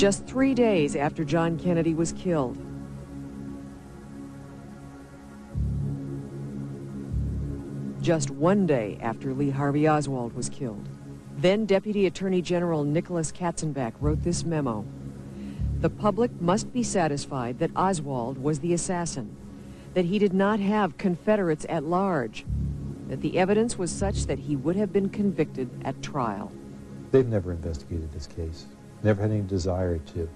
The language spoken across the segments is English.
Just 3 days after John Kennedy was killed, just 1 day after Lee Harvey Oswald was killed, then Deputy Attorney General Nicholas Katzenbach wrote this memo. The public must be satisfied that Oswald was the assassin, that he did not have Confederates at large, that the evidence was such that he would have been convicted at trial. They've never investigated this case, never had any desire to.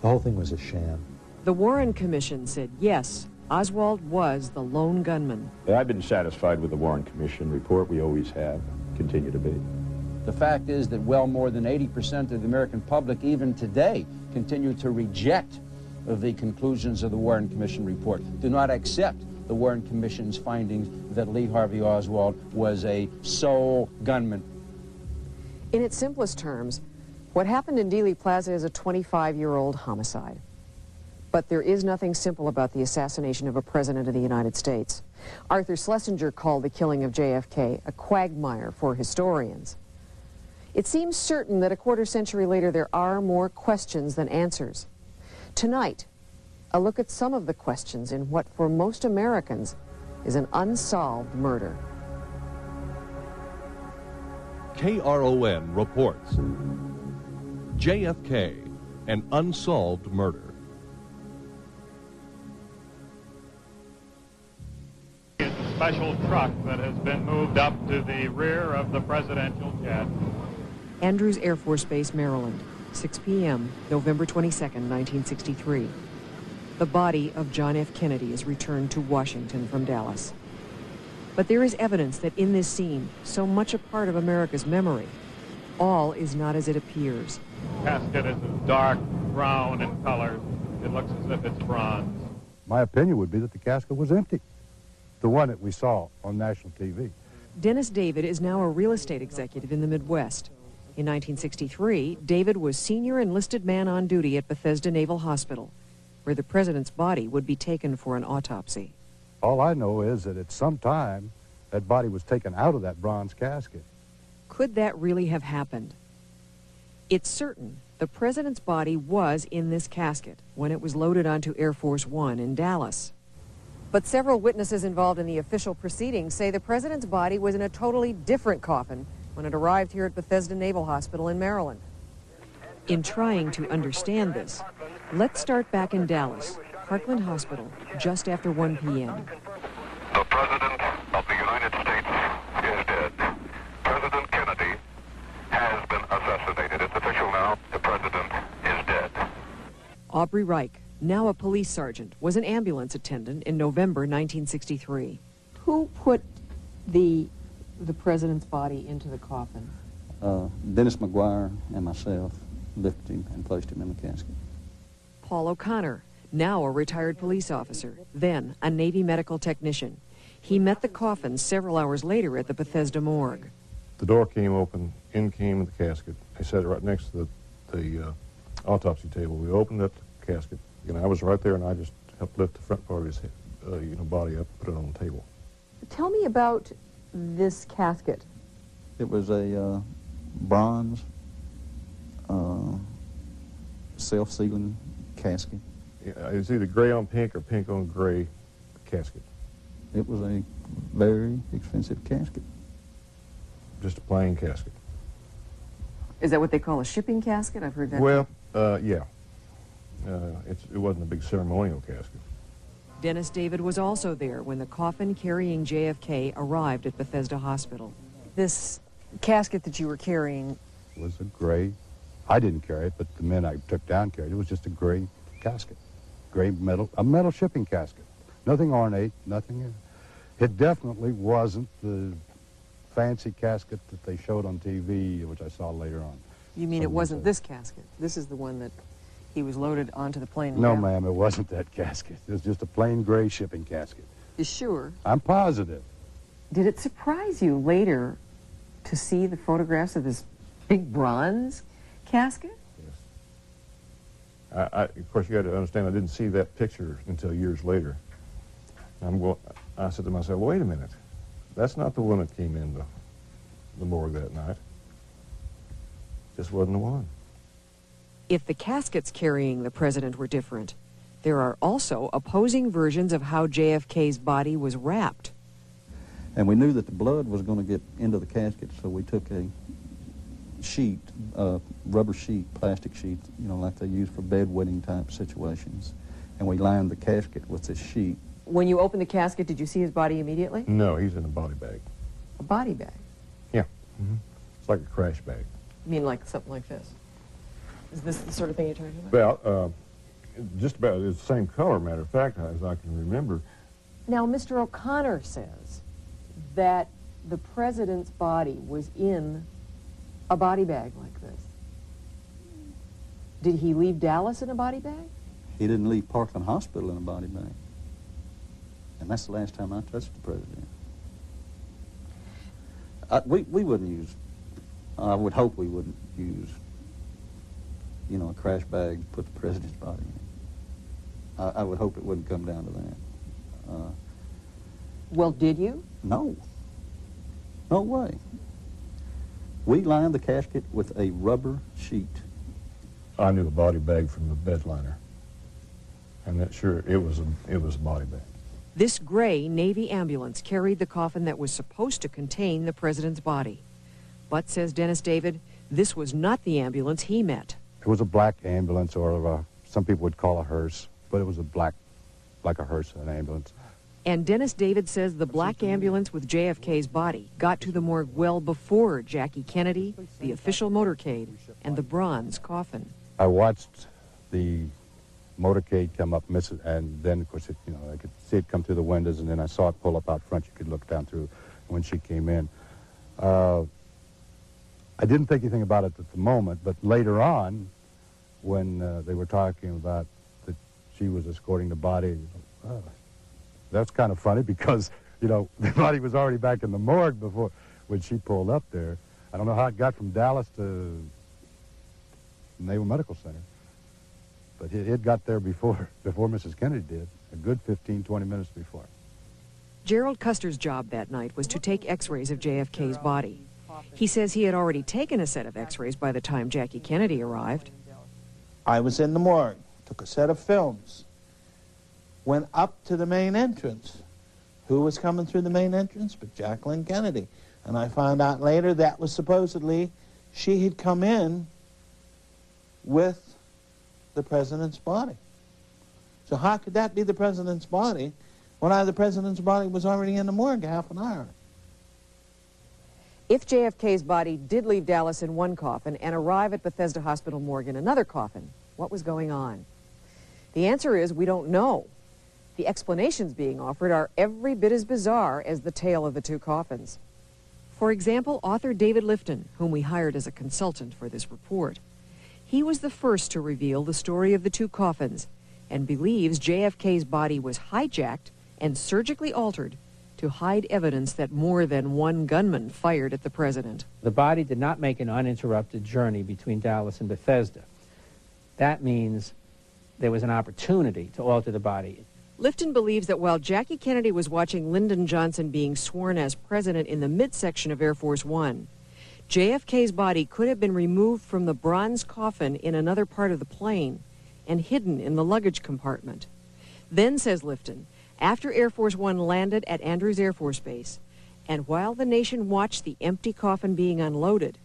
The whole thing was a sham. The Warren Commission said yes, Oswald was the lone gunman. I've been satisfied with the Warren Commission report. We always have, continue to be. The fact is that well more than 80% of the American public, even today, continue to reject the conclusions of the Warren Commission report, do not accept the Warren Commission's findings that Lee Harvey Oswald was a sole gunman. In its simplest terms, what happened in Dealey Plaza is a 25-year-old homicide. But there is nothing simple about the assassination of a president of the United States. Arthur Schlesinger called the killing of JFK a quagmire for historians. It seems certain that a quarter century later there are more questions than answers. Tonight, a look at some of the questions in what for most Americans is an unsolved murder. KRON reports JFK, an unsolved murder. It's a special truck that has been moved up to the rear of the presidential jet. Andrews Air Force Base, Maryland, 6 p.m., November 22nd, 1963. The body of John F. Kennedy is returned to Washington from Dallas. But there is evidence that in this scene, so much a part of America's memory, all is not as it appears. The casket is a dark brown in color. It looks as if it's bronze. My opinion would be that the casket was empty, the one that we saw on national TV. Dennis David is now a real estate executive in the Midwest. In 1963, David was senior enlisted man on duty at Bethesda Naval Hospital, where the president's body would be taken for an autopsy. All I know is that at some time, that body was taken out of that bronze casket. Could that really have happened? It's certain the president's body was in this casket when it was loaded onto Air Force One in Dallas. But several witnesses involved in the official proceedings say the president's body was in a totally different coffin when it arrived here at Bethesda Naval Hospital in Maryland. In trying to understand this, let's start back in Dallas, Parkland Hospital, just after 1 p.m. The President of the United States is dead. President Kennedy has been assassinated. It's official now. The President is dead. Aubrey Reich, now a police sergeant, was an ambulance attendant in November 1963. Who put the president's body into the coffin? Dennis McGuire and myself lifted him and placed him in the casket. Paul O'Connor, now a retired police officer, then a Navy medical technician. He met the coffin several hours later at the Bethesda morgue. The door came open, in came the casket. I sat right next to the autopsy table. We opened up the casket, and I was right there, and I just helped lift the front part of his head, body up, put it on the table. Tell me about this casket. It was a bronze, self-sealing casket. Yeah, it was either gray on pink or pink on gray casket. It was a very expensive casket. Just a plain casket. Is that what they call a shipping casket? I've heard that. Well, yeah. It wasn't a big ceremonial casket. Dennis David was also there when the coffin carrying JFK arrived at Bethesda Hospital. This casket that you were carrying was a gray, I didn't carry it, but the men I took down carried it. It was just a gray casket, gray metal, a metal shipping casket. Nothing ornate, nothing. It definitely wasn't the fancy casket that they showed on TV, which I saw later on. You mean it wasn't this casket? This is the one that he was loaded onto the plane? No, ma'am, it wasn't that casket. It was just a plain gray shipping casket. You sure? I'm positive. Did it surprise you later to see the photographs of this big bronze casket? Yes. Of course, you got to understand, I didn't see that picture until years later. I said to myself, wait a minute. That's not the one that came in the morgue that night. Just wasn't the one. If the caskets carrying the president were different, there are also opposing versions of how JFK's body was wrapped. And we knew that the blood was going to get into the casket, so we took a sheet, rubber sheet, plastic sheet, you know, like they use for bedwetting type situations, and we lined the casket with this sheet. When you opened the casket, did you see his body immediately? No, he's in a body bag. A body bag? Yeah. It's like a crash bag. You mean like something like this? Is this the sort of thing you're talking about? Well, just about it's the same color, matter of fact, as I can remember. Now, Mr. O'Connor says that the president's body was in a body bag like this. Did he leave Dallas in a body bag? He didn't leave Parkland Hospital in a body bag. And that's the last time I touched the president. We wouldn't use, I would hope we wouldn't use, you know, a crash bag to put the president's body in. I would hope it wouldn't come down to that. Well, did you? No. No way. We lined the casket with a rubber sheet. I knew a body bag from the bed liner. And that sure, it was a body bag. This gray Navy ambulance carried the coffin that was supposed to contain the president's body. But, says Dennis David, this was not the ambulance he met. It was a black ambulance, or some people would call a hearse, but it was a black, like a hearse, an ambulance. And Dennis David says the black ambulance with JFK's body got to the morgue well before Jackie Kennedy, the official motorcade, and the bronze coffin. I watched the motorcade come up, and then, of course, I could see it come through the windows, and then I saw it pull up out front. You could look down through when she came in. I didn't think anything about it at the moment, but later on, when they were talking about that she was escorting the body, that's kind of funny because, the body was already back in the morgue before, when she pulled up there. I don't know how it got from Dallas to Naval Medical Center. But it got there before Mrs. Kennedy did, a good 15, 20 minutes before. Gerald Custer's job that night was to take x-rays of JFK's body. He says he had already taken a set of x-rays by the time Jackie Kennedy arrived. I was in the morgue, took a set of films, went up to the main entrance. Who was coming through the main entrance but Jacqueline Kennedy? And I found out later that was supposedly she had come in with the president's body. So how could that be the president's body when the president's body was already in the morgue half an hour? If JFK's body did leave Dallas in one coffin and arrive at Bethesda Hospital morgue in another coffin, what was going on? The answer is we don't know. The explanations being offered are every bit as bizarre as the tale of the two coffins. For example, author David Lifton, whom we hired as a consultant for this report. He was the first to reveal the story of the two coffins and believes JFK's body was hijacked and surgically altered to hide evidence that more than one gunman fired at the president. The body did not make an uninterrupted journey between Dallas and Bethesda. That means there was an opportunity to alter the body. Lifton believes that while Jackie Kennedy was watching Lyndon Johnson being sworn as president in the midsection of Air Force One, JFK's body could have been removed from the bronze coffin in another part of the plane and hidden in the luggage compartment. Then, says Lifton, after Air Force One landed at Andrews Air Force Base, and while the nation watched the empty coffin being unloaded,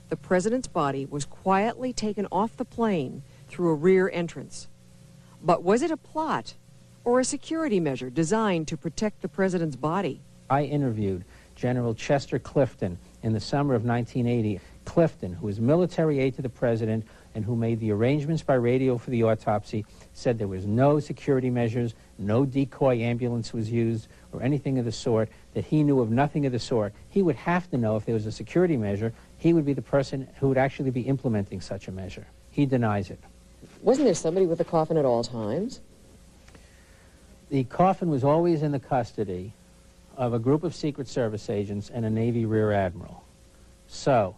the president's body was quietly taken off the plane through a rear entrance. But was it a plot or a security measure designed to protect the president's body? I interviewed General Chester Clifton in the summer of 1980. Clifton, who was military aide to the president and who made the arrangements by radio for the autopsy, said there was no security measures, no decoy ambulance was used, or anything of the sort, that he knew of nothing of the sort. He would have to know if there was a security measure. He would be the person who would actually be implementing such a measure. He denies it. Wasn't there somebody with the coffin at all times? The coffin was always in the custody of a group of Secret Service agents and a Navy Rear Admiral. So,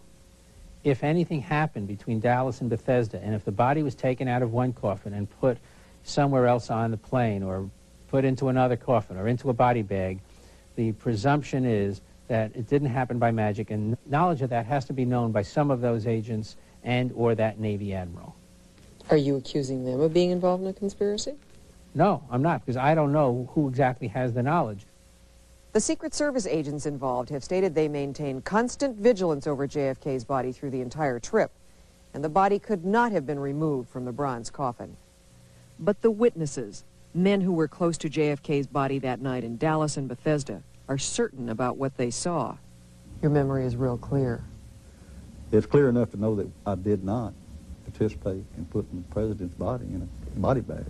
if anything happened between Dallas and Bethesda, and if the body was taken out of one coffin and put somewhere else on the plane, or put into another coffin, or into a body bag, the presumption is that it didn't happen by magic, and knowledge of that has to be known by some of those agents and or that Navy Admiral. Are you accusing them of being involved in a conspiracy? No, I'm not, because I don't know who exactly has the knowledge. The Secret Service agents involved have stated they maintain constant vigilance over JFK's body through the entire trip, and the body could not have been removed from the bronze coffin. But the witnesses, men who were close to JFK's body that night in Dallas and Bethesda, are certain about what they saw. Your memory is real clear. It's clear enough to know that I did not participate in putting the president's body in a body bag.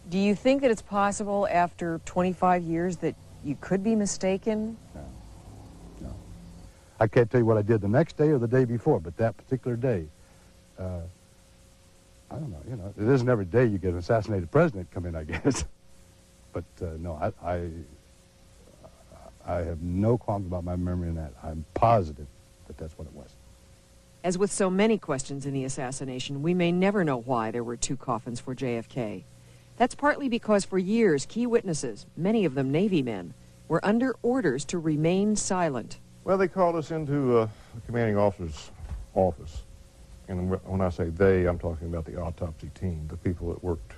Do you think that it's possible after 25 years that you could be mistaken? No. I can't tell you what I did the next day or the day before, but that particular day, I don't know, you know, it isn't every day you get an assassinated president come in, I guess. But no, I have no qualms about my memory in that. I'm positive that that's what it was. As with so many questions in the assassination, we may never know why there were two coffins for JFK. That's partly because for years, key witnesses, many of them Navy men, were under orders to remain silent. Well, they called us into the commanding officer's office. And when I say they, I'm talking about the autopsy team, the people that worked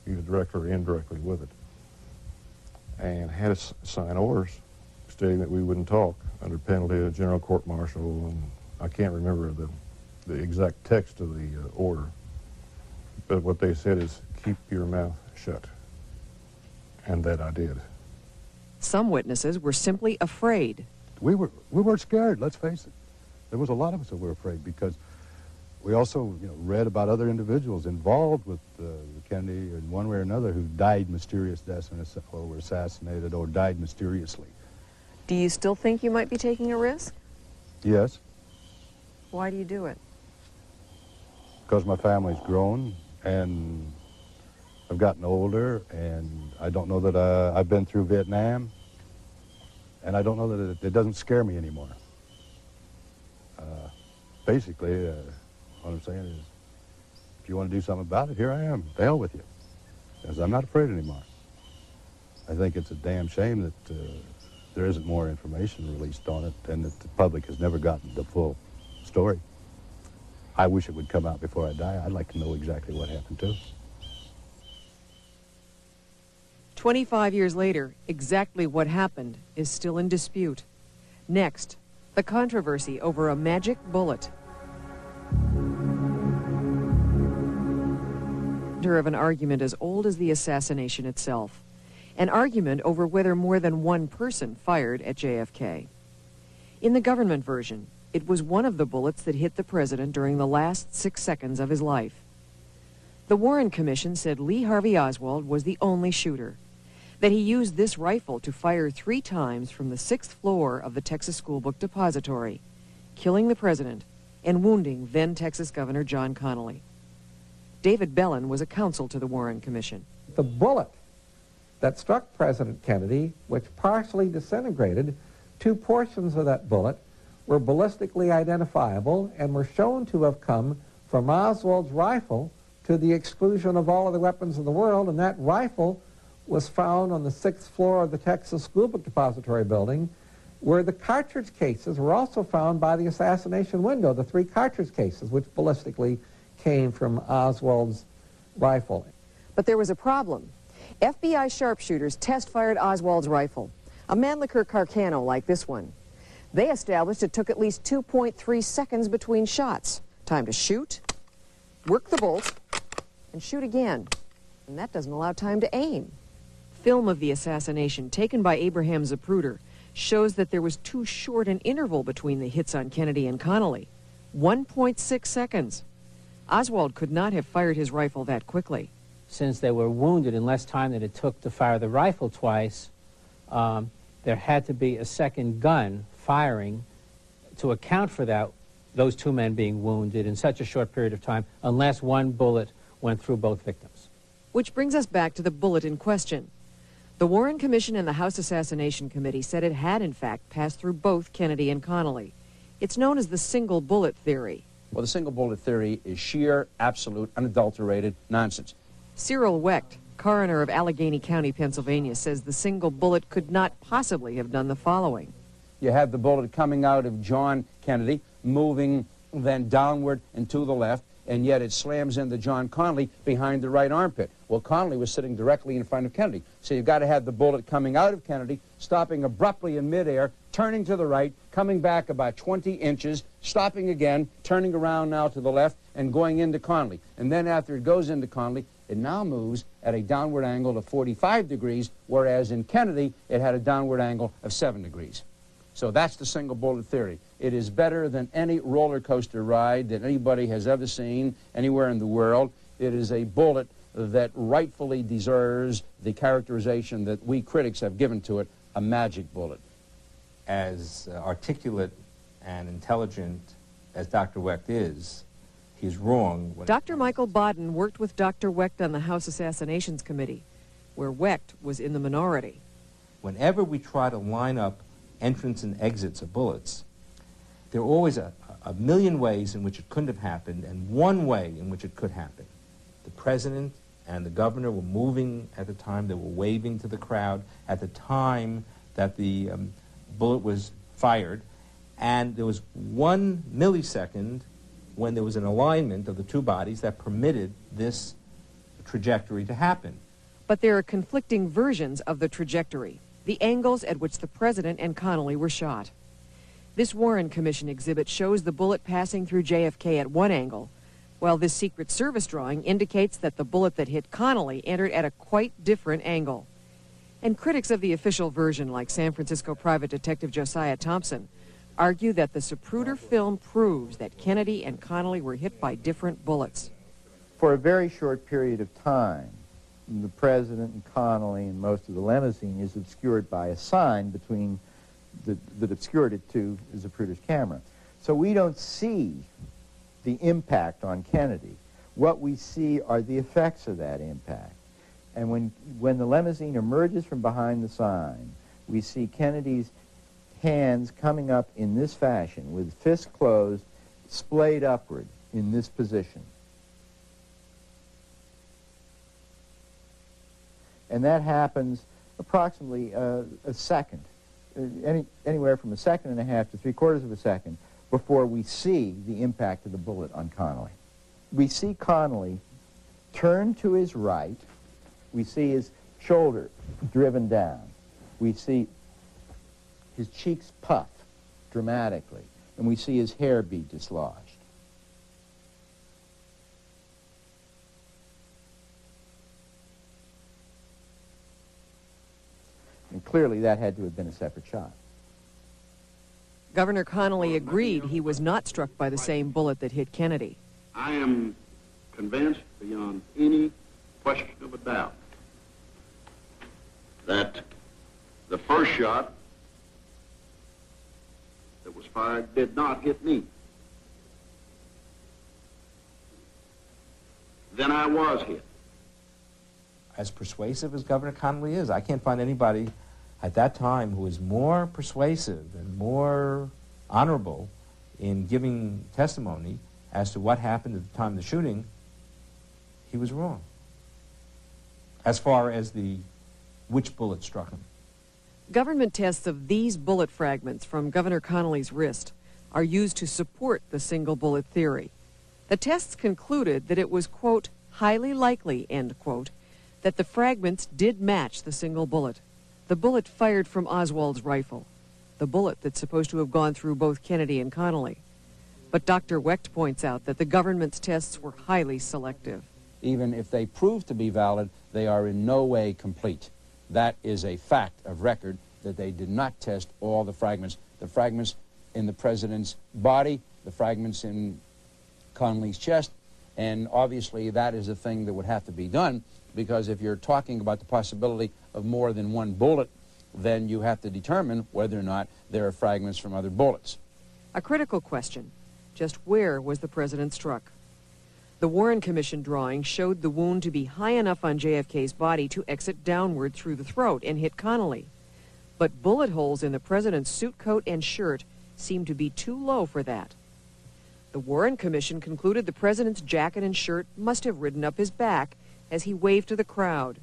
either directly or indirectly with it, and had us sign orders stating that we wouldn't talk under penalty of general court-martial, and I can't remember the exact text of the order, but what they said is, keep your mouth shut, and that I did. Some witnesses were simply afraid. We weren't scared, let's face it. There was a lot of us that were afraid because we also, you know, read about other individuals involved with Kennedy in one way or another who died mysterious deaths or were assassinated or died mysteriously. Do you still think you might be taking a risk? Yes. Why do you do it? Because my family's grown and I've gotten older, and I don't know that I've been through Vietnam, and I don't know that it doesn't scare me anymore. Basically, what I'm saying is, if you want to do something about it, here I am. The hell with you. Because I'm not afraid anymore. I think it's a damn shame that there isn't more information released on it and that the public has never gotten the full story. I wish it would come out before I die. I'd like to know exactly what happened to us. 25 years later, exactly what happened is still in dispute. Next, the controversy over a magic bullet. Of an argument as old as the assassination itself. An argument over whether more than one person fired at JFK. In the government version, it was one of the bullets that hit the president during the last 6 seconds of his life. The Warren Commission said Lee Harvey Oswald was the only shooter, that he used this rifle to fire 3 times from the 6th floor of the Texas School Book Depository, killing the president and wounding then Texas Governor John Connally. David Bellin was a counsel to the Warren Commission. The bullet that struck President Kennedy, which partially disintegrated, 2 portions of that bullet were ballistically identifiable and were shown to have come from Oswald's rifle to the exclusion of all of the weapons in the world, and that rifle was found on the 6th floor of the Texas School Book Depository building, where the cartridge cases were also found by the assassination window, the 3 cartridge cases, which ballistically came from Oswald's rifle. But there was a problem. FBI sharpshooters test-fired Oswald's rifle, a Mannlicher Carcano like this one. They established it took at least 2.3 seconds between shots. Time to shoot, work the bolt, and shoot again. And that doesn't allow time to aim. Film of the assassination taken by Abraham Zapruder shows that there was too short an interval between the hits on Kennedy and Connally. 1.6 seconds. Oswald could not have fired his rifle that quickly. Since they were wounded in less time than it took to fire the rifle twice, there had to be a second gun firing to account for that, those 2 men being wounded in such a short period of time, unless one bullet went through both victims. Which brings us back to the bullet in question. The Warren Commission and the House Assassination Committee said it had, in fact, passed through both Kennedy and Connally. It's known as the single bullet theory. Well, the single bullet theory is sheer, absolute, unadulterated nonsense. Cyril Wecht, coroner of Allegheny County, Pennsylvania, says the single bullet could not possibly have done the following. You have the bullet coming out of John Kennedy, moving then downward and to the left, and yet it slams into John Connally behind the right armpit. Well, Connally was sitting directly in front of Kennedy. So you've got to have the bullet coming out of Kennedy, stopping abruptly in midair, turning to the right, coming back about 20 inches, stopping again, turning around now to the left, and going into Connally. And then after it goes into Connally, it now moves at a downward angle of 45 degrees, whereas in Kennedy, it had a downward angle of 7 degrees. So that's the single bullet theory. It is better than any roller coaster ride that anybody has ever seen anywhere in the world. It is a bullet that rightfully deserves the characterization that we critics have given to it, a magic bullet. As articulate and intelligent as Dr. Wecht is, he's wrong. Dr. Michael Baden worked with Dr. Wecht on the House Assassinations Committee, where Wecht was in the minority. Whenever we try to line up entrance and exits of bullets, there are always a million ways in which it couldn't have happened and one way in which it could happen. The president and the governor were moving at the time, they were waving to the crowd at the time that the bullet was fired, and there was 1 millisecond when there was an alignment of the two bodies that permitted this trajectory to happen. But there are conflicting versions of the trajectory, the angles at which the president and Connally were shot. This Warren Commission exhibit shows the bullet passing through JFK at one angle, while this Secret Service drawing indicates that the bullet that hit Connally entered at a quite different angle. And critics of the official version, like San Francisco private detective Josiah Thompson, argue that the Zapruder film proves that Kennedy and Connally were hit by different bullets. For a very short period of time, the president and Connally and most of the limousine is obscured by a sign between that obscured it to Zapruder's camera. So we don't see the impact on Kennedy. What we see are the effects of that impact. And when the limousine emerges from behind the sign, we see Kennedy's hands coming up in this fashion, with fists closed, splayed upward in this position. And that happens approximately a second, anywhere from a second and a half to 3/4 of a second before we see the impact of the bullet on Connally. We see Connally turn to his right. We see his shoulder driven down. We see his cheeks puff dramatically, and we see his hair be dislodged. And clearly that had to have been a separate shot. Governor Connally agreed he was not struck by the same bullet that hit Kennedy. I am convinced beyond any question of a doubt that the first shot that was fired did not hit me. Then I was hit. As persuasive as Governor Connally is, I can't find anybody at that time who was more persuasive and more honorable in giving testimony as to what happened at the time of the shooting. He was wrong as far as which bullet struck him. Government tests of these bullet fragments from Governor Connally's wrist are used to support the single bullet theory. The tests concluded that it was, quote, highly likely, end quote, that the fragments did match the single bullet, the bullet fired from Oswald's rifle, the bullet that's supposed to have gone through both Kennedy and Connally. But Dr. Wecht points out that the government's tests were highly selective. Even if they prove to be valid, they are in no way complete. That is a fact of record, that they did not test all the fragments in the president's body, the fragments in Connally's chest, and obviously that is a thing that would have to be done, because if you're talking about the possibility of more than one bullet, then you have to determine whether or not there are fragments from other bullets. A critical question, just where was the president struck? The Warren Commission drawing showed the wound to be high enough on JFK's body to exit downward through the throat and hit Connally. But bullet holes in the president's suit coat and shirt seemed to be too low for that. The Warren Commission concluded the president's jacket and shirt must have ridden up his back as he waved to the crowd.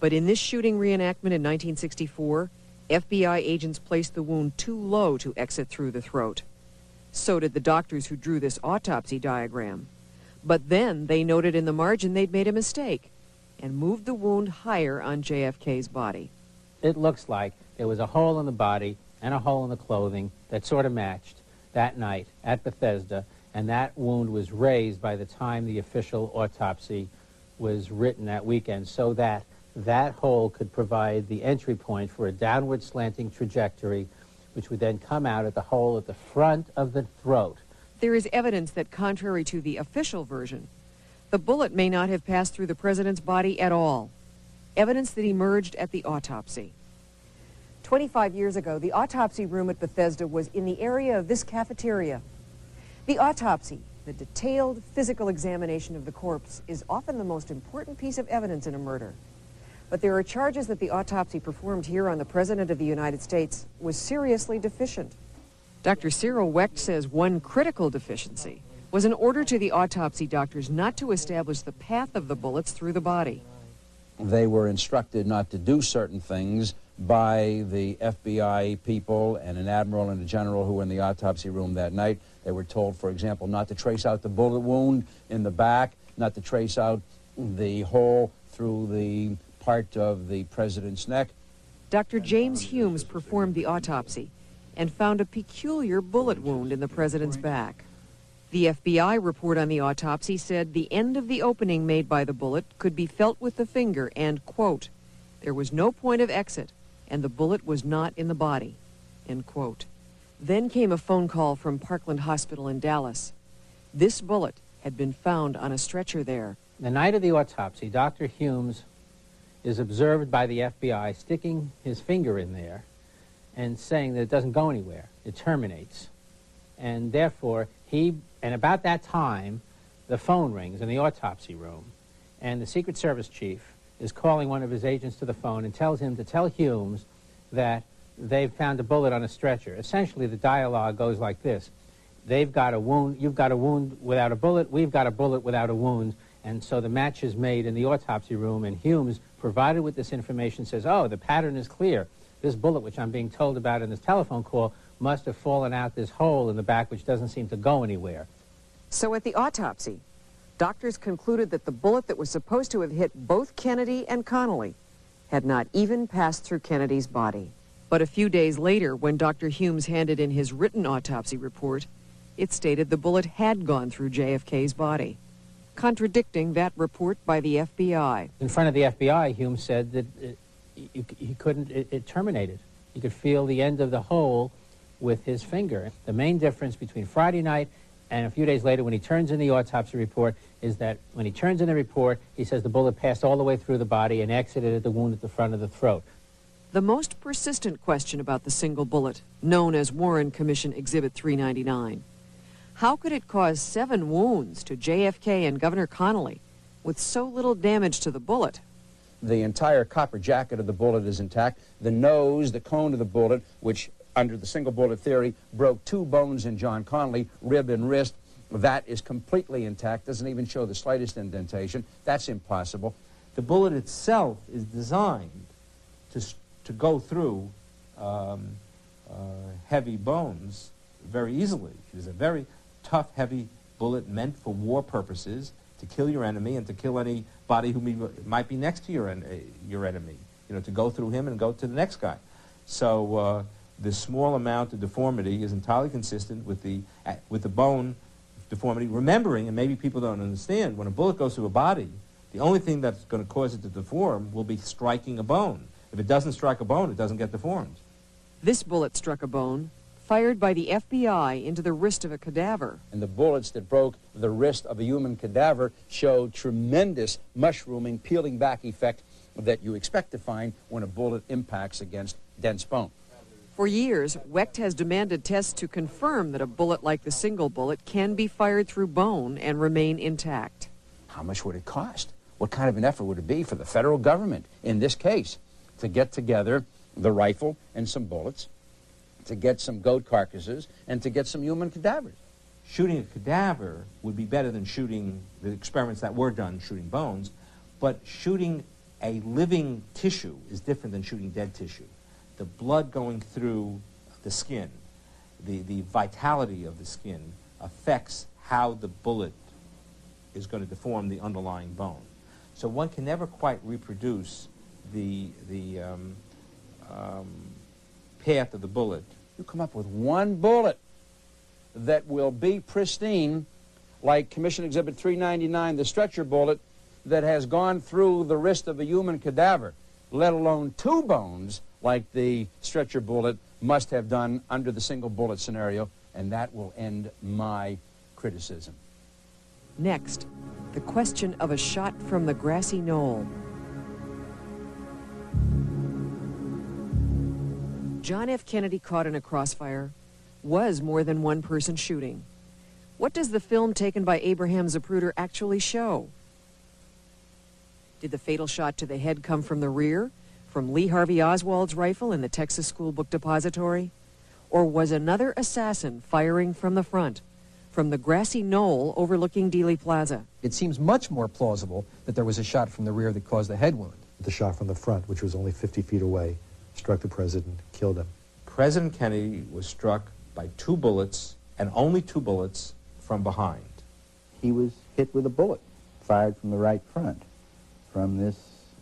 But in this shooting reenactment in 1964, FBI agents placed the wound too low to exit through the throat. So did the doctors who drew this autopsy diagram. But then they noted in the margin they'd made a mistake and moved the wound higher on JFK's body. It looks like there was a hole in the body and a hole in the clothing that sort of matched that night at Bethesda, and that wound was raised by the time the official autopsy was written that weekend, so that that hole could provide the entry point for a downward slanting trajectory, which would then come out at the hole at the front of the throat. There is evidence that, contrary to the official version, the bullet may not have passed through the president's body at all. Evidence that emerged at the autopsy. 25 years ago, the autopsy room at Bethesda was in the area of this cafeteria. The autopsy, the detailed physical examination of the corpse, is often the most important piece of evidence in a murder. But there are charges that the autopsy performed here on the President of the United States was seriously deficient. Dr. Cyril Wecht says one critical deficiency was an order to the autopsy doctors not to establish the path of the bullets through the body. They were instructed not to do certain things by the FBI people and an admiral and a general who were in the autopsy room that night. They were told, for example, not to trace out the bullet wound in the back, not to trace out the hole through the part of the president's neck. Dr. James Humes performed the autopsy and found a peculiar bullet wound in the president's back. The FBI report on the autopsy said the end of the opening made by the bullet could be felt with the finger and, quote, there was no point of exit and the bullet was not in the body, end quote. Then came a phone call from Parkland Hospital in Dallas. This bullet had been found on a stretcher there. The night of the autopsy, Dr. Humes is observed by the FBI sticking his finger in there and saying that it doesn't go anywhere, it terminates. And therefore, and about that time, the phone rings in the autopsy room, and the Secret Service chief is calling one of his agents to the phone and tells him to tell Humes that they've found a bullet on a stretcher. Essentially, the dialogue goes like this. They've got a wound, you've got a wound without a bullet, we've got a bullet without a wound, and so the match is made in the autopsy room, and Humes, provided with this information, says, oh, the pattern is clear. This bullet, which I'm being told about in this telephone call, must have fallen out this hole in the back, which doesn't seem to go anywhere. So at the autopsy, doctors concluded that the bullet that was supposed to have hit both Kennedy and Connally had not even passed through Kennedy's body. But a few days later, when Dr. Humes handed in his written autopsy report, it stated the bullet had gone through JFK's body, contradicting that report by the FBI. In front of the FBI, Humes said that it terminated. He could feel the end of the hole with his finger. The main difference between Friday night and a few days later when he turns in the autopsy report is that when he turns in the report, he says the bullet passed all the way through the body and exited at the wound at the front of the throat. The most persistent question about the single bullet, known as Warren Commission Exhibit 399. How could it cause 7 wounds to JFK and Governor Connally with so little damage to the bullet? The entire copper jacket of the bullet is intact. The nose, the cone of the bullet, which under the single bullet theory broke 2 bones in John Connally, rib and wrist, that is completely intact, doesn't even show the slightest indentation. That's impossible. The bullet itself is designed to go through heavy bones very easily. It is a very tough, heavy bullet meant for war purposes, to kill your enemy and to kill anybody who might be next to your enemy, you know, to go through him and go to the next guy. So the small amount of deformity is entirely consistent with the bone deformity. Remembering, and maybe people don't understand, when a bullet goes through a body, the only thing that's going to cause it to deform will be striking a bone. If it doesn't strike a bone, it doesn't get deformed. This bullet struck a bone, fired by the FBI into the wrist of a cadaver. And the bullets that broke the wrist of a human cadaver showed tremendous mushrooming, peeling back effect that you expect to find when a bullet impacts against dense bone. For years, Wecht has demanded tests to confirm that a bullet like the single bullet can be fired through bone and remain intact. How much would it cost? What kind of an effort would it be for the federal government, in this case, to get together the rifle and some bullets, to get some goat carcasses, and to get some human cadavers? Shooting a cadaver would be better than shooting the experiments that were done shooting bones, but shooting a living tissue is different than shooting dead tissue. The blood going through the skin, the vitality of the skin affects how the bullet is going to deform the underlying bone. So one can never quite reproduce the path of the bullet. You come up with one bullet that will be pristine, like Commission Exhibit 399, the stretcher bullet, that has gone through the wrist of a human cadaver, let alone two bones like the stretcher bullet must have done under the single bullet scenario, and that will end my criticism. Next, the question of a shot from the grassy knoll. John F. Kennedy caught in a crossfire was more than one person shooting. What does the film taken by Abraham Zapruder actually show? Did the fatal shot to the head come from the rear, from Lee Harvey Oswald's rifle in the Texas School Book Depository? Or was another assassin firing from the front, from the grassy knoll overlooking Dealey Plaza? It seems much more plausible that there was a shot from the rear that caused the head wound. The shot from the front, which was only 50 feet away, struck the president, killed him. President Kennedy was struck by two bullets, and only two bullets, from behind. He was hit with a bullet fired from the right front, from this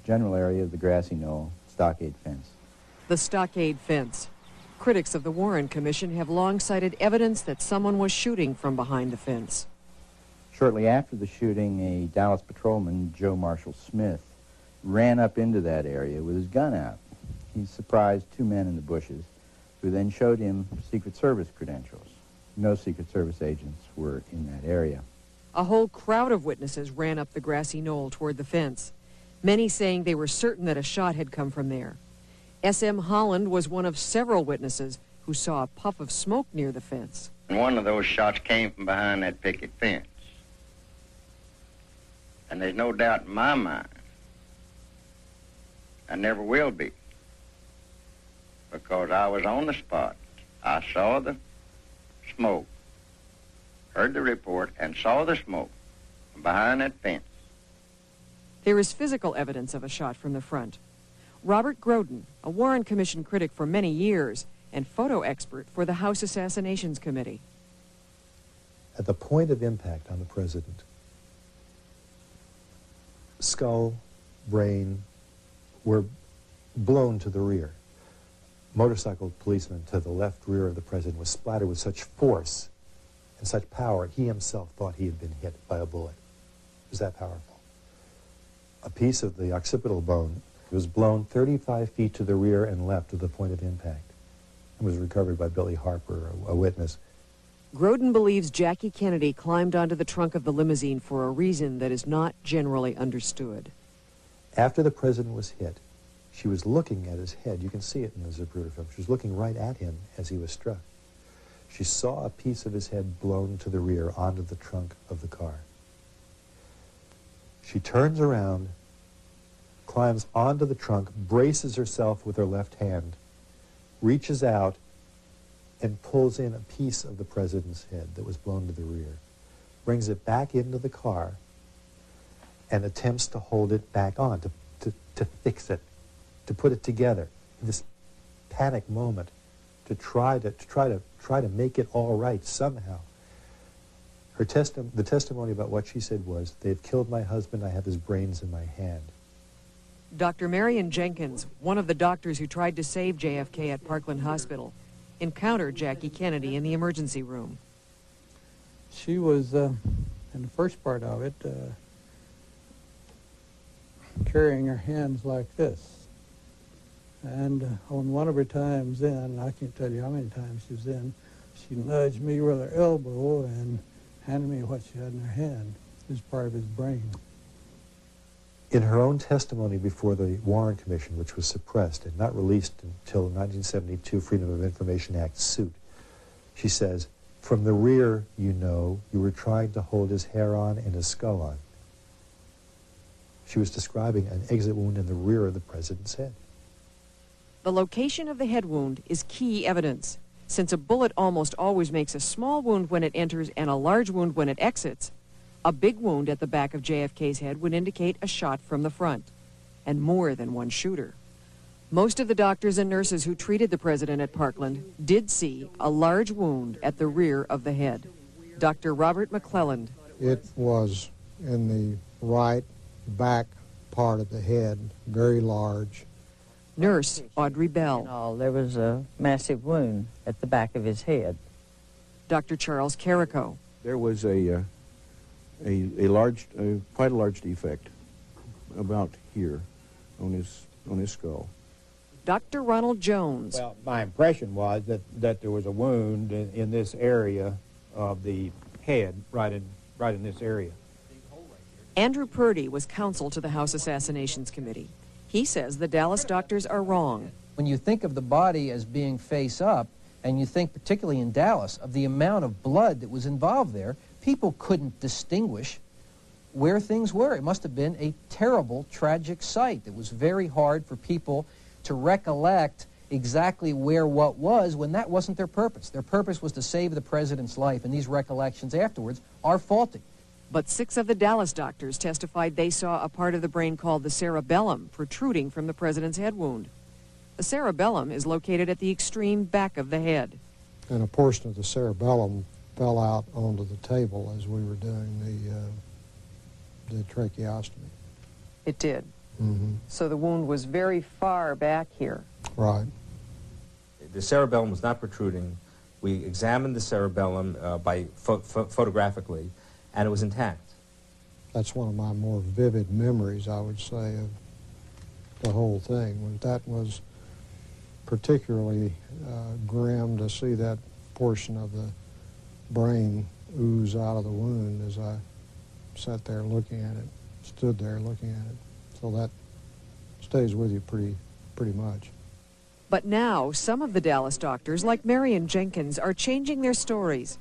general area of the grassy knoll stockade fence. The stockade fence. Critics of the Warren Commission have long cited evidence that someone was shooting from behind the fence. Shortly after the shooting, a Dallas patrolman, Joe Marshall Smith, ran up into that area with his gun out. He surprised two men in the bushes, who then showed him Secret Service credentials. No Secret Service agents were in that area. A whole crowd of witnesses ran up the grassy knoll toward the fence, many saying they were certain that a shot had come from there. S.M. Holland was one of several witnesses who saw a puff of smoke near the fence. And one of those shots came from behind that picket fence. And there's no doubt in my mind, I never will be, because I was on the spot. I saw the smoke, heard the report, and saw the smoke behind that fence. There is physical evidence of a shot from the front. Robert Groden, a Warren Commission critic for many years and photo expert for the House Assassinations Committee. At the point of impact on the president, skull, brain were blown to the rear. Motorcycle policeman to the left rear of the president was splattered with such force and such power, he himself thought he had been hit by a bullet. It was that powerful. A piece of the occipital bone was blown 35 feet to the rear and left at the point of impact and was recovered by Billy Harper, a witness. Groden believes Jackie Kennedy climbed onto the trunk of the limousine for a reason that is not generally understood. After the president was hit, she was looking at his head. You can see it in the Zapruder film. She was looking right at him as he was struck. She saw a piece of his head blown to the rear onto the trunk of the car. She turns around, climbs onto the trunk, braces herself with her left hand, reaches out, and pulls in a piece of the president's head that was blown to the rear, brings it back into the car, and attempts to hold it back on, to fix it, to put it together. In this panic moment, to try to make it all right somehow. The testimony about what she said was, "They've killed my husband. I have his brains in my hand." Dr. Marion Jenkins, one of the doctors who tried to save JFK at Parkland Hospital, encountered Jackie Kennedy in the emergency room. She was, in the first part of it, carrying her hands like this. And on one of her times in, I can't tell you how many times she was in, she nudged me with her elbow and handed me what she had in her hand. It was part of his brain. In her own testimony before the Warren Commission, which was suppressed and not released until the 1972 Freedom of Information Act suit, she says, "From the rear, you know, you were trying to hold his hair on and his skull on." She was describing an exit wound in the rear of the president's head. The location of the head wound is key evidence. Since a bullet almost always makes a small wound when it enters and a large wound when it exits, a big wound at the back of JFK's head would indicate a shot from the front, and more than one shooter. Most of the doctors and nurses who treated the president at Parkland did see a large wound at the rear of the head. Dr. Robert McClelland. It was in the right back part of the head, very large. Nurse Audrey Bell. There was a massive wound at the back of his head. Dr. Charles Carrico. There was a large, quite a large defect about here on his skull. Dr. Ronald Jones. Well, my impression was that there was a wound in this area of the head, right in this area. Andrew Purdy was counsel to the House Assassinations Committee. He says the Dallas doctors are wrong. When you think of the body as being face up, and you think particularly in Dallas of the amount of blood that was involved there, people couldn't distinguish where things were. It must have been a terrible, tragic sight. It was very hard for people to recollect exactly where what was when that wasn't their purpose. Their purpose was to save the president's life, and these recollections afterwards are faulty. But 6 of the Dallas doctors testified they saw a part of the brain called the cerebellum protruding from the president's head wound. The cerebellum is located at the extreme back of the head. And a portion of the cerebellum fell out onto the table as we were doing the tracheostomy. It did. Mm-hmm. So the wound was very far back here. Right. The cerebellum was not protruding. We examined the cerebellum photographically, and it was intact. That's one of my more vivid memories, I would say, of the whole thing. That was particularly grim to see that portion of the brain ooze out of the wound as I sat there looking at it, stood there looking at it. So that stays with you pretty much. But now, some of the Dallas doctors, like Marion Jenkins, are changing their stories.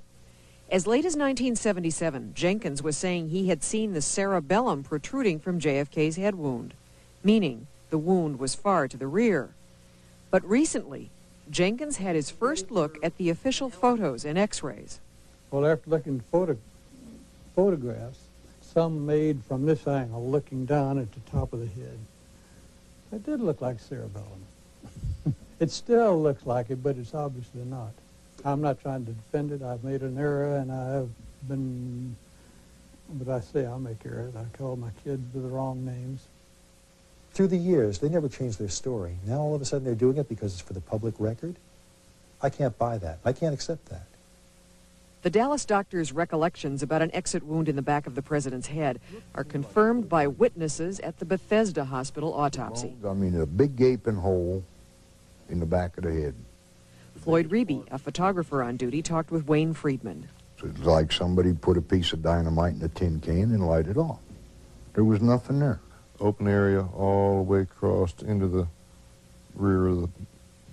As late as 1977, Jenkins was saying he had seen the cerebellum protruding from JFK's head wound, meaning the wound was far to the rear. But recently, Jenkins had his first look at the official photos and x-rays. Well, after looking at photographs, some made from this angle, looking down at the top of the head, it did look like cerebellum. It still looks like it, but it's obviously not. I'm not trying to defend it. I've made an error, and I have been, but I say I make errors. I call my kids with the wrong names. Through the years, they never changed their story. Now all of a sudden they're doing it because it's for the public record? I can't buy that. I can't accept that. The Dallas doctors' recollections about an exit wound in the back of the president's head are confirmed by witnesses at the Bethesda Hospital autopsy. I mean, a big gaping hole in the back of the head. Floyd Reeby, a photographer on duty, talked with Wayne Friedman. It's like somebody put a piece of dynamite in a tin can and light it off. There was nothing there. Open area all the way across into the rear of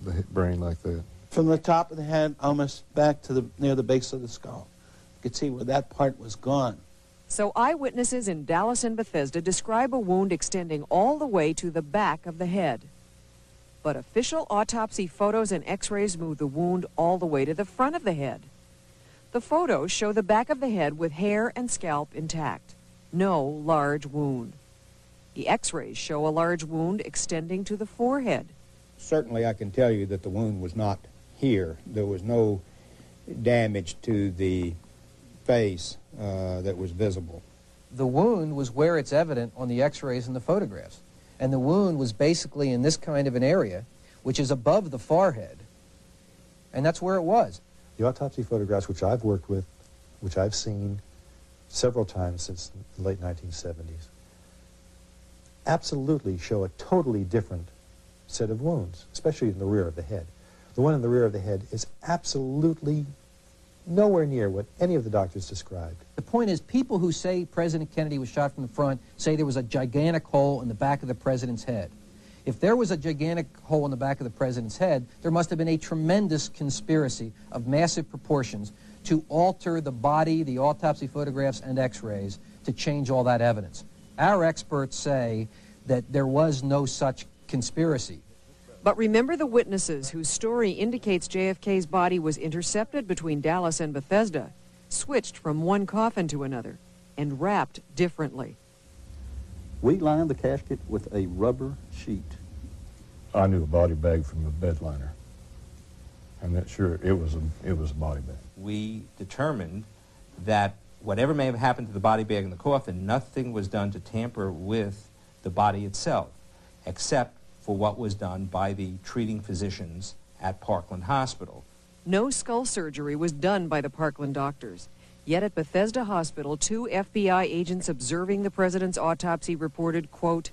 the brain like that. From the top of the head almost back to near the base of the skull. You could see where that part was gone. So eyewitnesses in Dallas and Bethesda describe a wound extending all the way to the back of the head. But official autopsy photos and x-rays move the wound all the way to the front of the head. The photos show the back of the head with hair and scalp intact. No large wound. The x-rays show a large wound extending to the forehead. Certainly I can tell you that the wound was not here. There was no damage to the face that was visible. The wound was where it's evident on the x-rays and the photographs. And the wound was basically in this kind of an area, which is above the forehead. And that's where it was. The autopsy photographs, which I've worked with, which I've seen several times since the late 1970s, absolutely show a totally different set of wounds, especially in the rear of the head. The one in the rear of the head is absolutely nowhere near what any of the doctors described. The point is, people who say President Kennedy was shot from the front say there was a gigantic hole in the back of the president's head. If there was a gigantic hole in the back of the president's head, there must have been a tremendous conspiracy of massive proportions to alter the body, the autopsy photographs, and x-rays to change all that evidence. Our experts say that there was no such conspiracy. But remember the witnesses whose story indicates JFK's body was intercepted between Dallas and Bethesda, switched from one coffin to another, and wrapped differently. We lined the casket with a rubber sheet. I knew a body bag from a bed liner. I'm not sure it was a body bag. We determined that whatever may have happened to the body bag in the coffin, nothing was done to tamper with the body itself, except for what was done by the treating physicians at Parkland Hospital. No skull surgery was done by the Parkland doctors. Yet at Bethesda Hospital, 2 FBI agents observing the president's autopsy reported, quote,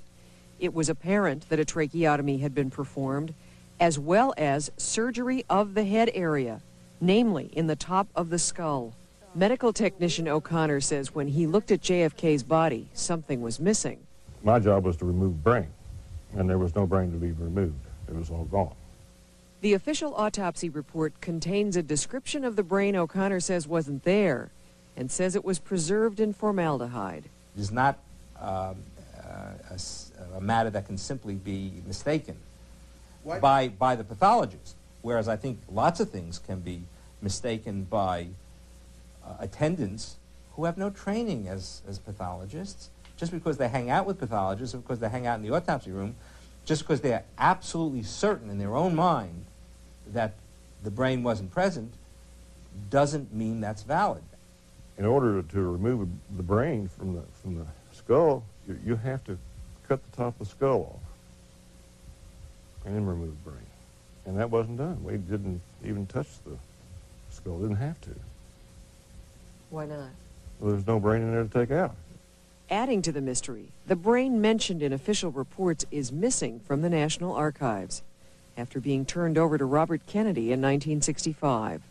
"It was apparent that a tracheotomy had been performed, as well as surgery of the head area, namely in the top of the skull." Medical technician O'Connor says when he looked at JFK's body, something was missing. My job was to remove brain, and there was no brain to be removed. It was all gone. The official autopsy report contains a description of the brain O'Connor says wasn't there, and says it was preserved in formaldehyde. It is not a matter that can simply be mistaken by the pathologist, whereas I think lots of things can be mistaken by attendants who have no training as pathologists. Just because they hang out with pathologists, or because they hang out in the autopsy room, just because they are absolutely certain in their own mind that the brain wasn't present, doesn't mean that's valid. In order to remove the brain from the skull, you have to cut the top of the skull off and then remove the brain. And that wasn't done. We didn't even touch the skull. Didn't have to. Why not? Well, there's no brain in there to take out. Adding to the mystery, the brain mentioned in official reports is missing from the National Archives after being turned over to Robert Kennedy in 1965.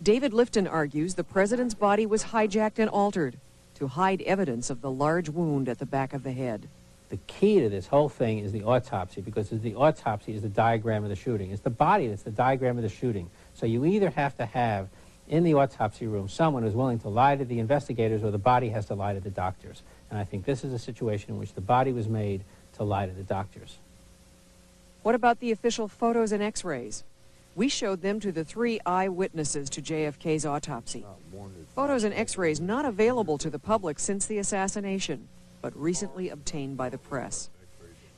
David Lifton argues the president's body was hijacked and altered to hide evidence of the large wound at the back of the head. The key to this whole thing is the autopsy, because the autopsy is the diagram of the shooting. It's the body that's the diagram of the shooting. So you either have to have in the autopsy room someone who's willing to lie to the investigators, or the body has to lie to the doctors. And I think this is a situation in which the body was made to lie to the doctors. What about the official photos and x-rays? We showed them to the 3 eyewitnesses to JFK's autopsy. Photos and x-rays not available to the public since the assassination, but recently obtained by the press.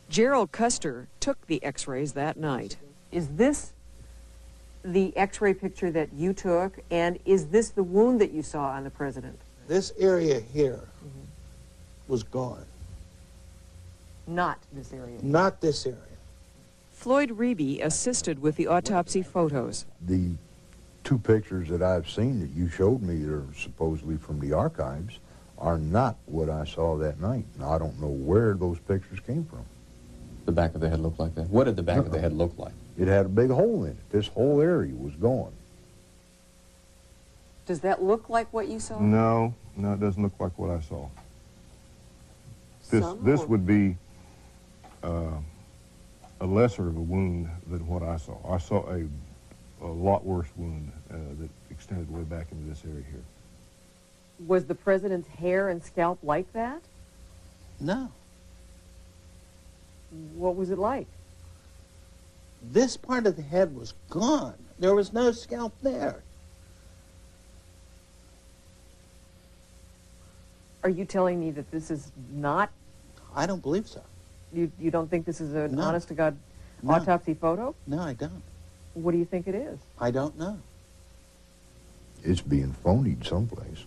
Gerald Custer took the x-rays that night. Is this the x-ray picture that you took, and is this the wound that you saw on the president? This area here was gone. Not this area? Not this area. Floyd Reeby assisted with the autopsy photos. The 2 pictures that I've seen that you showed me that are supposedly from the archives are not what I saw that night. And I don't know where those pictures came from. The back of the head looked like that? What did the back of the head look like? It had a big hole in it. This whole area was gone. Does that look like what you saw? No, it doesn't look like what I saw. This would be a lesser of a wound than what I saw. I saw a lot worse wound that extended way back into this area here. Was the president's hair and scalp like that? No. What was it like? This part of the head was gone. There was no scalp there. Are you telling me that this is not? I don't believe so. You don't think this is an No. honest-to-God autopsy photo? No, I don't. What do you think it is? I don't know. It's being phonied someplace.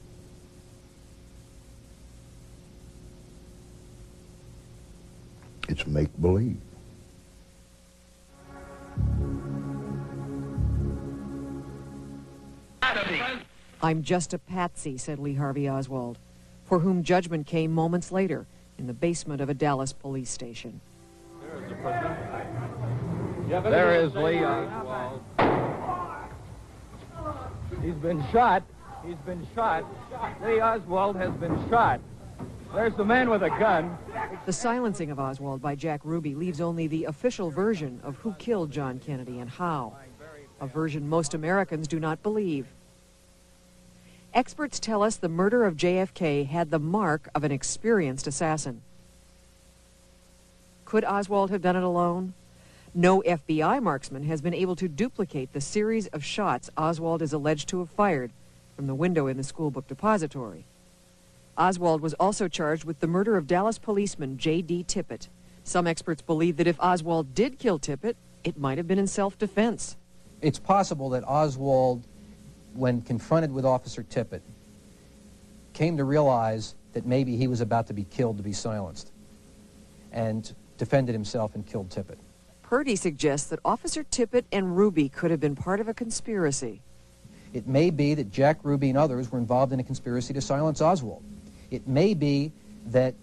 It's make-believe. I'm just a patsy, said Lee Harvey Oswald, for whom judgment came moments later in the basement of a Dallas police station. There is Lee Oswald. He's been shot. He's been shot. Lee Oswald has been shot. There's the man with a gun. The silencing of Oswald by Jack Ruby leaves only the official version of who killed John Kennedy and how, a version most Americans do not believe. Experts tell us the murder of JFK had the mark of an experienced assassin. Could Oswald have done it alone? No FBI marksman has been able to duplicate the series of shots Oswald is alleged to have fired from the window in the schoolbook depository. Oswald was also charged with the murder of Dallas policeman J.D. Tippit. Some experts believe that if Oswald did kill Tippit, it might have been in self-defense. It's possible that Oswald, when confronted with Officer Tippit, came to realize that maybe he was about to be killed to be silenced, and defended himself and killed Tippit. Purdy suggests that Officer Tippit and Ruby could have been part of a conspiracy. It may be that Jack Ruby and others were involved in a conspiracy to silence Oswald. It may be that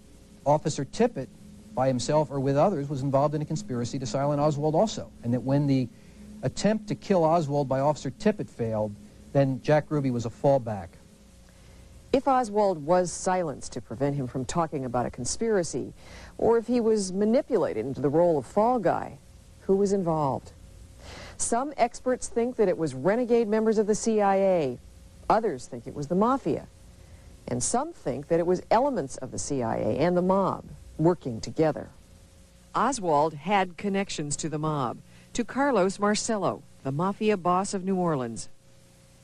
Officer Tippit, by himself or with others, was involved in a conspiracy to silence Oswald also, and that when the attempt to kill Oswald by Officer Tippit failed, then Jack Ruby was a fallback. If Oswald was silenced to prevent him from talking about a conspiracy, or if he was manipulated into the role of fall guy, who was involved? Some experts think that it was renegade members of the CIA. Others think it was the Mafia. And some think that it was elements of the CIA and the mob working together. Oswald had connections to the mob, to Carlos Marcello, the Mafia boss of New Orleans.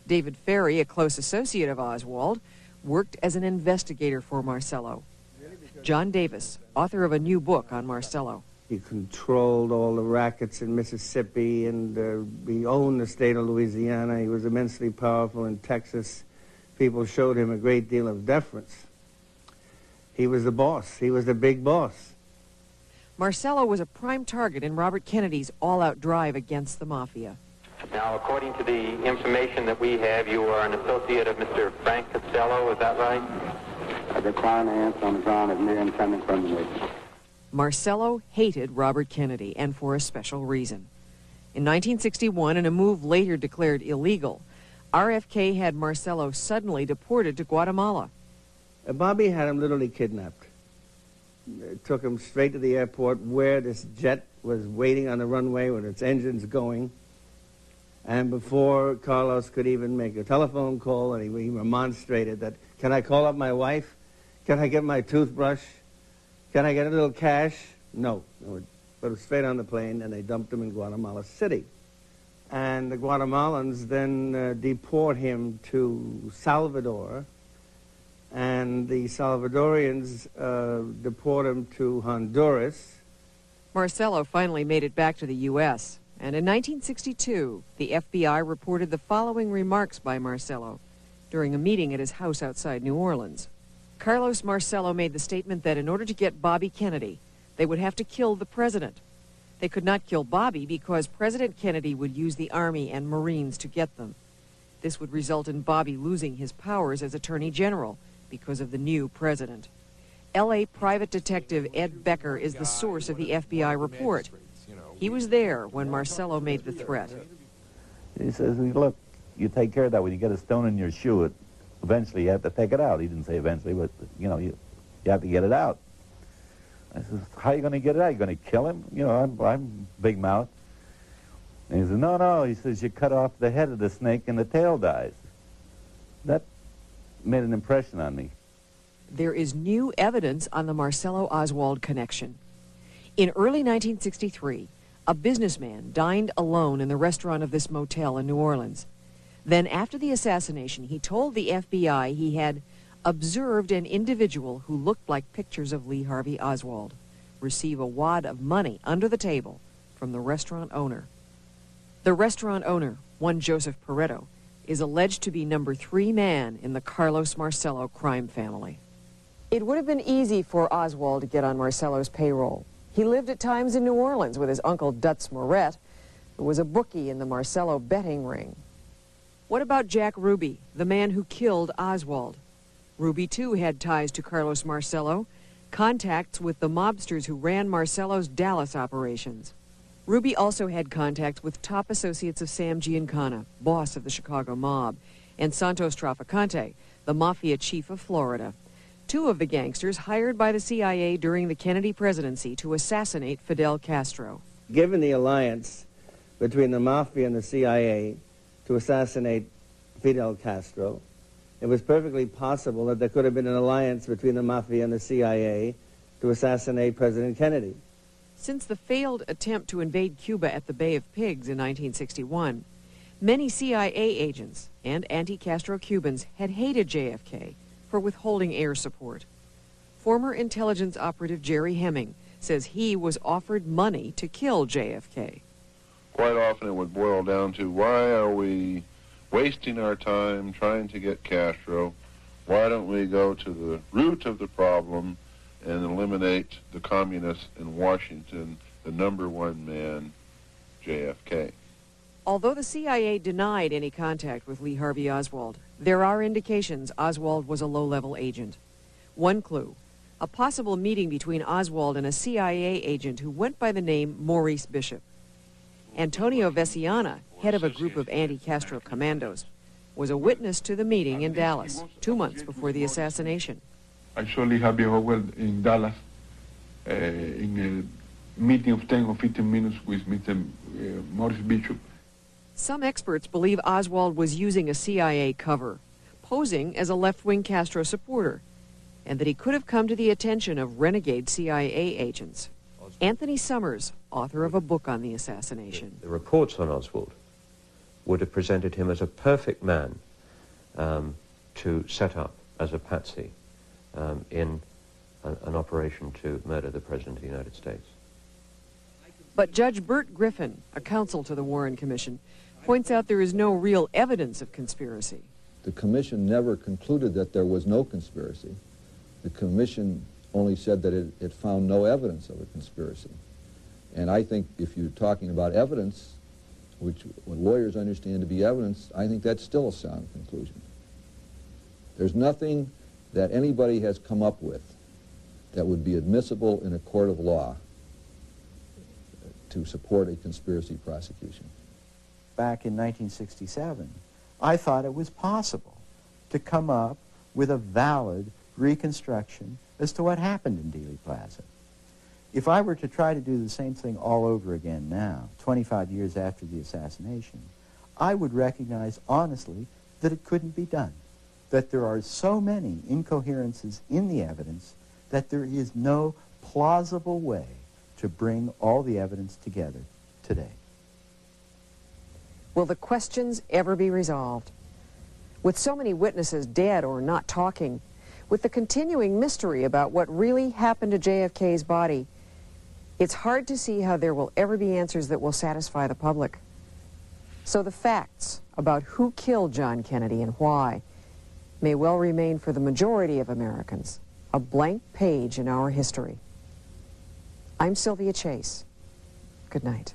David Ferry, a close associate of Oswald, worked as an investigator for Marcello. John Davis, author of a new book on Marcello. He controlled all the rackets in Mississippi, and he owned the state of Louisiana. He was immensely powerful in Texas. People showed him a great deal of deference. He was the boss. He was the big boss. Marcello was a prime target in Robert Kennedy's all-out drive against the Mafia. Now, according to the information that we have, you are an associate of Mr. Frank Costello, is that right? I decline to answer on the ground of mere intending crimination. Marcello hated Robert Kennedy, and for a special reason. In 1961, in a move later declared illegal, RFK had Marcello suddenly deported to Guatemala. Bobby had him literally kidnapped. Took him straight to the airport where this jet was waiting on the runway with its engines going. And before Carlos could even make a telephone call, and he remonstrated that, can I call up my wife? Can I get my toothbrush? Can I get a little cash? No. Put him straight on the plane, and they dumped him in Guatemala City. And the Guatemalans then deport him to Salvador, and the Salvadorians deport him to Honduras. Marcello finally made it back to the U.S., and in 1962, the FBI reported the following remarks by Marcello during a meeting at his house outside New Orleans. Carlos Marcello made the statement that in order to get Bobby Kennedy, they would have to kill the president. They could not kill Bobby because President Kennedy would use the Army and Marines to get them. This would result in Bobby losing his powers as Attorney General because of the new president. L.A. private detective Ed Becker is the source of the FBI report. He was there when Marcello made the threat. He says, look, you take care of that. When you get a stone in your shoe, eventually you have to take it out. He didn't say eventually, but, you have to get it out. I says, how are you going to get it out? You're going to kill him? I'm big mouth. And he says, no. He says, you cut off the head of the snake and the tail dies. That made an impression on me. There is new evidence on the Marcello-Oswald connection. In early 1963, a businessman dined alone in the restaurant of this motel in New Orleans. Then, after the assassination, he told the FBI he had observed an individual who looked like pictures of Lee Harvey Oswald receive a wad of money under the table from the restaurant owner. The restaurant owner, one Joseph Pareto, is alleged to be number 3 man in the Carlos Marcello crime family. It would have been easy for Oswald to get on Marcello's payroll. He lived at times in New Orleans with his uncle Dutz Moret, who was a bookie in the Marcello betting ring. What about Jack Ruby, the man who killed Oswald? Ruby, too, had ties to Carlos Marcello, contacts with the mobsters who ran Marcello's Dallas operations. Ruby also had contacts with top associates of Sam Giancana, boss of the Chicago mob, and Santos Trafficante, the mafia chief of Florida. 2 of the gangsters hired by the CIA during the Kennedy presidency to assassinate Fidel Castro. Given the alliance between the mafia and the CIA to assassinate Fidel Castro, it was perfectly possible that there could have been an alliance between the mafia and the CIA to assassinate President Kennedy. Since the failed attempt to invade Cuba at the Bay of Pigs in 1961, many CIA agents and anti-Castro Cubans had hated JFK for withholding air support. Former intelligence operative Jerry Hemming says he was offered money to kill JFK. Quite often it would boil down to, why are we wasting our time trying to get Castro Why don't we go to the root of the problem and eliminate the communists in Washington, the #1 man, JFK? Although the CIA denied any contact with Lee Harvey Oswald, there are indications Oswald was a low-level agent. One clue, a possible meeting between Oswald and a CIA agent who went by the name Maurice Bishop. Antonio Veciana, head of a group of anti-Castro commandos, was a witness to the meeting in Dallas 2 months before the assassination. I saw Lee Harvey Oswald in Dallas in a meeting of 10 or 15 minutes with Mr. Maurice Bishop. Some experts believe Oswald was using a CIA cover, posing as a left-wing Castro supporter, and that he could have come to the attention of renegade CIA agents. Anthony Summers, author of a book on the assassination. The reports on Oswald would have presented him as a perfect man to set up as a patsy in an operation to murder the President of the United States. But Judge Burt Griffin, a counsel to the Warren Commission, points out there is no real evidence of conspiracy. The commission never concluded that there was no conspiracy. The commission only said that it found no evidence of a conspiracy. And I think if you're talking about evidence, which what lawyers understand to be evidence, I think that's still a sound conclusion. There's nothing that anybody has come up with that would be admissible in a court of law to support a conspiracy prosecution. Back in 1967, I thought it was possible to come up with a valid reconstruction as to what happened in Dealey Plaza. If I were to try to do the same thing all over again now, 25 years after the assassination, I would recognize honestly that it couldn't be done, that there are so many incoherences in the evidence that there is no plausible way to bring all the evidence together today. Will the questions ever be resolved? With so many witnesses dead or not talking, with the continuing mystery about what really happened to JFK's body, it's hard to see how there will ever be answers that will satisfy the public. So the facts about who killed John Kennedy and why may well remain for the majority of Americans a blank page in our history. I'm Sylvia Chase. Good night.